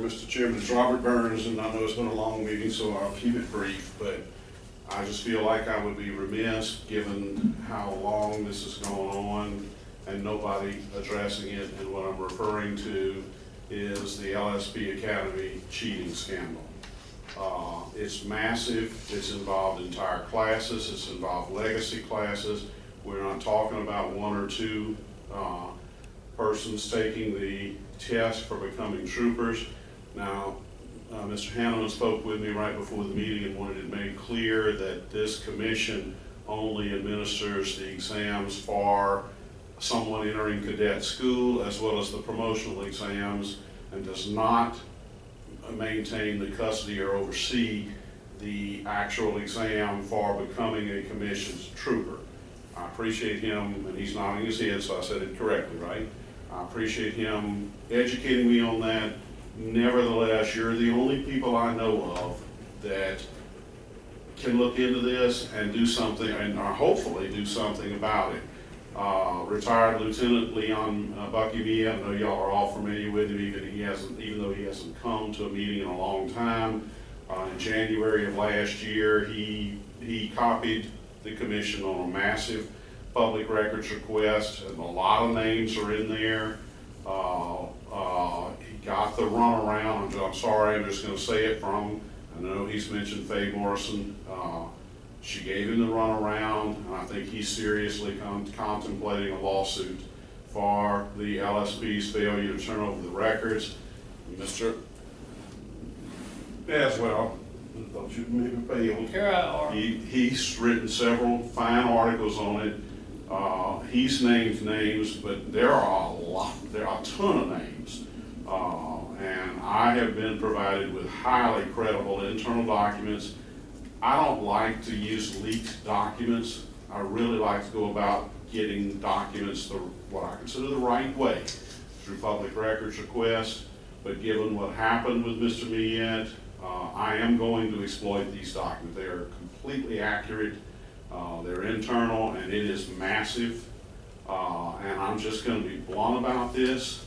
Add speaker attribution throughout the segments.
Speaker 1: Mr. Chairman, it's Robert Burns, and I know it's been a long meeting, so I'll keep it brief, but I just feel like I would be remiss, given how long this is going on and nobody addressing it, and what I'm referring to is the LSP Academy cheating scandal. It's massive. It's involved entire classes. It's involved legacy classes. We're not talking about one or two persons taking the test for becoming troopers. Now, Mr. Hanneman spoke with me right before the meeting and wanted it made clear that this commission only administers the exams for someone entering cadet school as well as the promotional exams, and does not maintain the custody or oversee the actual exam for becoming a commissioned trooper. I appreciate him, and he's nodding his head, so I said it correctly, right? I appreciate him educating me on that. Nevertheless, you're the only people I know of that can look into this and do something, and hopefully do something about it. Retired Lieutenant Leon Bucky Mia, I know y'all are all familiar with him, even though he hasn't come to a meeting in a long time. In January of last year, he copied the commission on a massive public records request, and a lot of names are in there. He got the runaround. I'm sorry, I'm just going to say it from, I know he's mentioned Faye Morrison. She gave him the runaround, and I think he's seriously contemplating a lawsuit for the LSP's failure to turn over the records. Mr. As well, don't you maybe pale. He's written several fine articles on it. He's named names, but there are a ton of names. And I have been provided with highly credible internal documents. I don't like to use leaked documents. I really like to go about getting documents what I consider the right way, through public records request. But given what happened with Mr. Miette, I am going to exploit these documents. They are completely accurate. They're internal, and it is massive. And I'm just going to be blunt about this.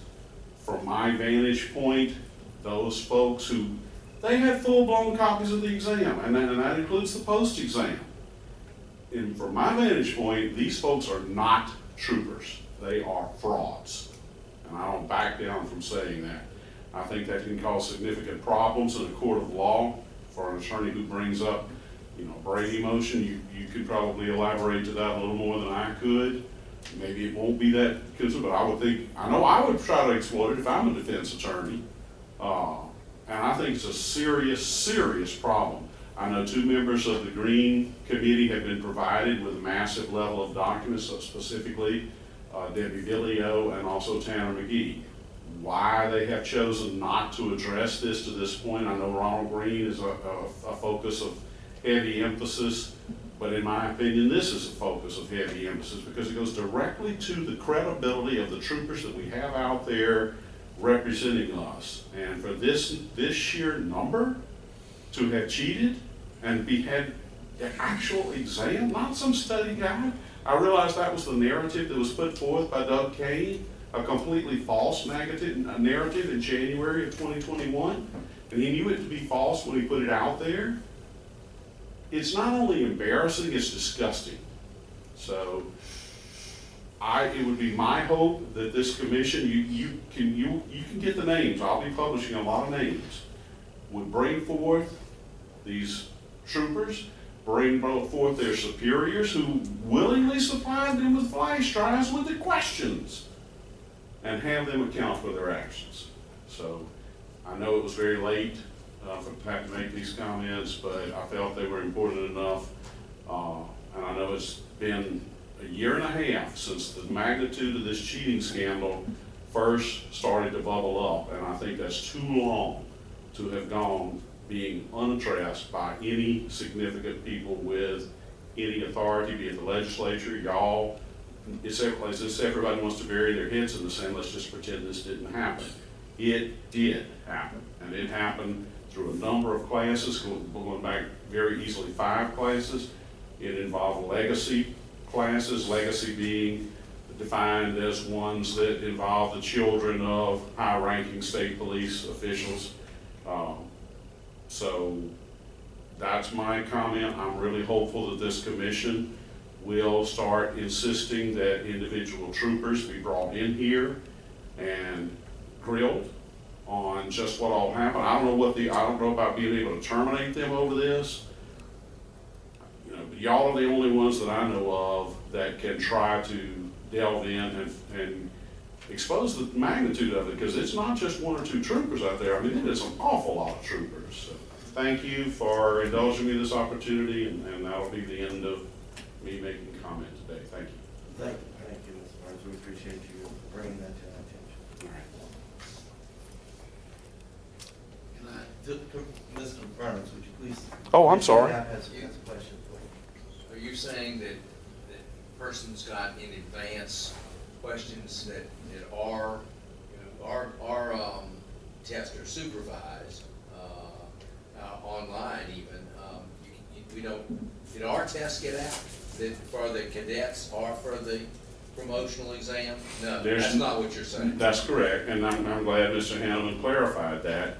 Speaker 1: From my vantage point, those folks who, they had full-blown copies of the exam, and that includes the post-exam. And from my vantage point, these folks are not troopers. They are frauds. And I don't back down from saying that. I think that can cause significant problems in a court of law for an attorney who brings up, Brady motion. You could probably elaborate to that a little more than I could. Maybe it won't be that concerned, but I know I would try to exploit it if I'm a defense attorney. And I think it's a serious, serious problem. I know 2 members of the Green Committee have been provided with a massive level of documents, specifically Debbie Villio and also Tanner McGee. Why they have chosen not to address this to this point, I know Ronald Green is a focus of heavy emphasis, but in my opinion, this is a focus of heavy emphasis because it goes directly to the credibility of the troopers that we have out there representing us. And for this sheer number to have cheated and had an actual exam, not some study guide. I realized that was the narrative that was put forth by Doug Kane, a completely false narrative in January of 2021, and he knew it to be false when he put it out there. It's not only embarrassing, it's disgusting. So it would be my hope that this commission, you can get the names, I'll be publishing a lot of names, would bring forth these troopers, bring forth their superiors who willingly supplied them with flash drives with the questions, and have them account for their actions. So I know it was very late for Pat to make these comments, but I felt they were important enough. And I know it's been a year and a half since the magnitude of this cheating scandal first started to bubble up, and I think that's too long to have gone being unaddressed by any significant people with any authority, be it the legislature, y'all. It's everybody wants to bury their heads in the sand. Let's just pretend this didn't happen. It did happen, and it happened through a number of classes, going back very easily 5 classes. It involved legacy classes, legacy being defined as ones that involve the children of high-ranking state police officials. So that's my comment. I'm really hopeful that this commission will start insisting that individual troopers be brought in here and grilled on just what all happened. I don't know about being able to terminate them over this. You know, but y'all are the only ones that I know of that can try to delve in and expose the magnitude of it, because it's not just one or two troopers out there. I mean, it is an awful lot of troopers. So thank you for indulging me this opportunity, and that'll be the end of me making comment today. Thank you.
Speaker 2: Thank you, Mr. Burns. We appreciate you bringing that to our attention. Can I, Mr. Burns, would you please?
Speaker 1: Oh, I'm sorry.
Speaker 2: Has a question for you.
Speaker 3: Are you saying that persons got in advance questions that are, test or supervised online even? We don't. Did our tests get out that for the cadets or for the promotional exam? No, that's not what you're saying. That's
Speaker 1: correct, and I'm glad Mr. Hanneman clarified that.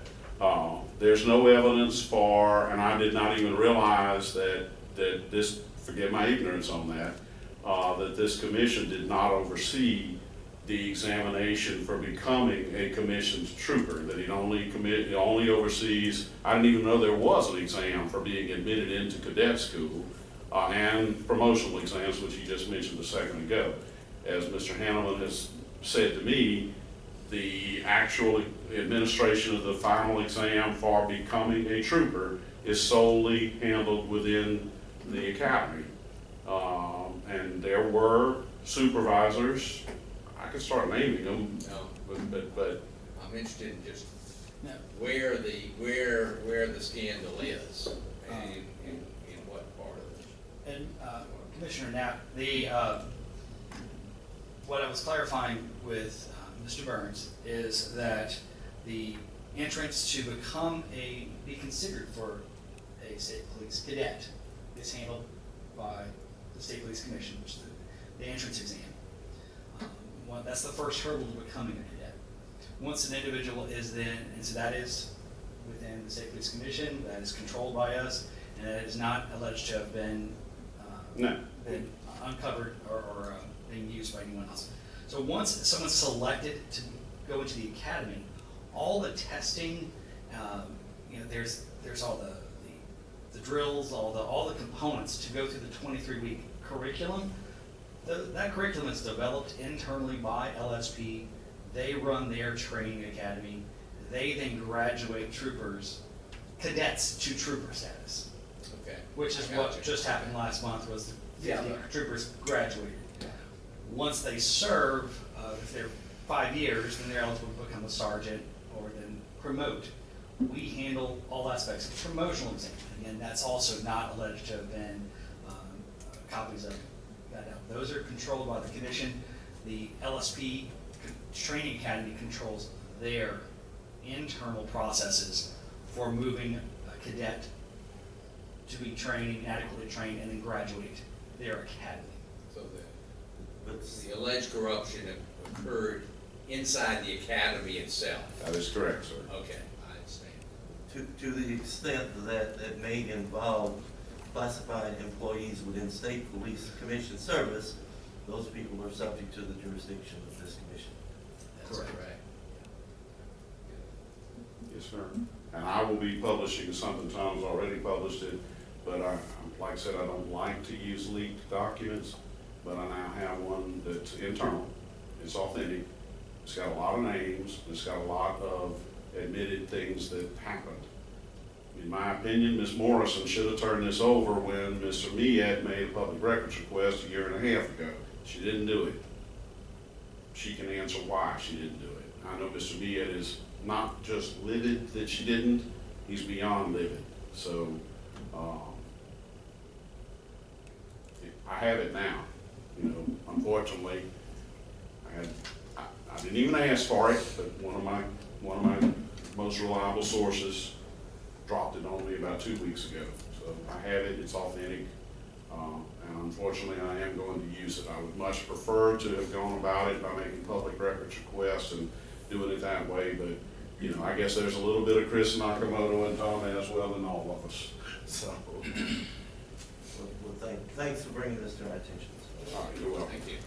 Speaker 1: There's no evidence for, and I did not even realize that this, forgive my ignorance on that, that this commission did not oversee the examination for becoming a commissioned trooper, that it only oversees, I didn't even know there was an exam for being admitted into cadet school, and promotional exams, which he just mentioned a second ago. As Mr. Hanneman has said to me, the actual administration of the final exam for becoming a trooper is solely handled within the academy. And there were supervisors, I could start naming them,
Speaker 3: no.
Speaker 1: but
Speaker 3: I'm interested in just where the scandal is and in what part of it.
Speaker 4: And Commissioner Knapp, what I was clarifying with Mr. Burns is that the entrance to be considered for a state police cadet is handled by the State Police Commission, which is the entrance exam. That's the first hurdle to becoming a cadet. Once an individual is then, and so that is within the State Police Commission, that is controlled by us, and that is not alleged to have been uncovered or being used by anyone else. So once someone's selected to go into the academy, all the testing, there's all the drills, all the components to go through the 23-week curriculum. That curriculum is developed internally by LSP. They run their training academy. They then graduate cadets to trooper status.
Speaker 3: Okay.
Speaker 4: Which is what just happened last month, was the 50 troopers graduated.
Speaker 3: Yeah.
Speaker 4: Once they serve, if they're 5 years, then they're eligible to become a sergeant or then promote. We handle all aspects of the promotional exam. Again, that's also not alleged to have been copies of that. Those are controlled by the commission. The LSP Training Academy controls their internal processes for moving a cadet to be adequately trained, and then graduate their academy.
Speaker 3: So the alleged corruption occurred inside the academy itself.
Speaker 1: that is correct, sir.
Speaker 3: Okay, I understand.
Speaker 2: To the extent that that may involve classified employees within state police commission service, those people are subject to the jurisdiction of this commission.
Speaker 3: That's correct.
Speaker 1: Yes, sir. And I will be publishing something. Tom's already published it, but like I said, I don't like to use leaked documents, but I now have one that's internal. It's authentic. It's got a lot of names. It's got a lot of admitted things that happened. In my opinion, Ms. Morrison should have turned this over when Mr. Miet made a public records request a year and a half ago. She didn't do it. She can answer why she didn't do it. I know Mr. Miet is not just livid that she didn't, he's beyond livid. So I have it now. Unfortunately, I didn't even ask for it, but one of my most reliable sources dropped it on me about 2 weeks ago. So I have it, it's authentic, and unfortunately I am going to use it. I would much prefer to have gone about it by making public records requests and doing it that way, but you know, I guess there's a little bit of Chris Nakamoto and Tom as well in all of us, so.
Speaker 2: Well, thanks for bringing this to our attention.
Speaker 1: All right, you're welcome.
Speaker 3: Thank you.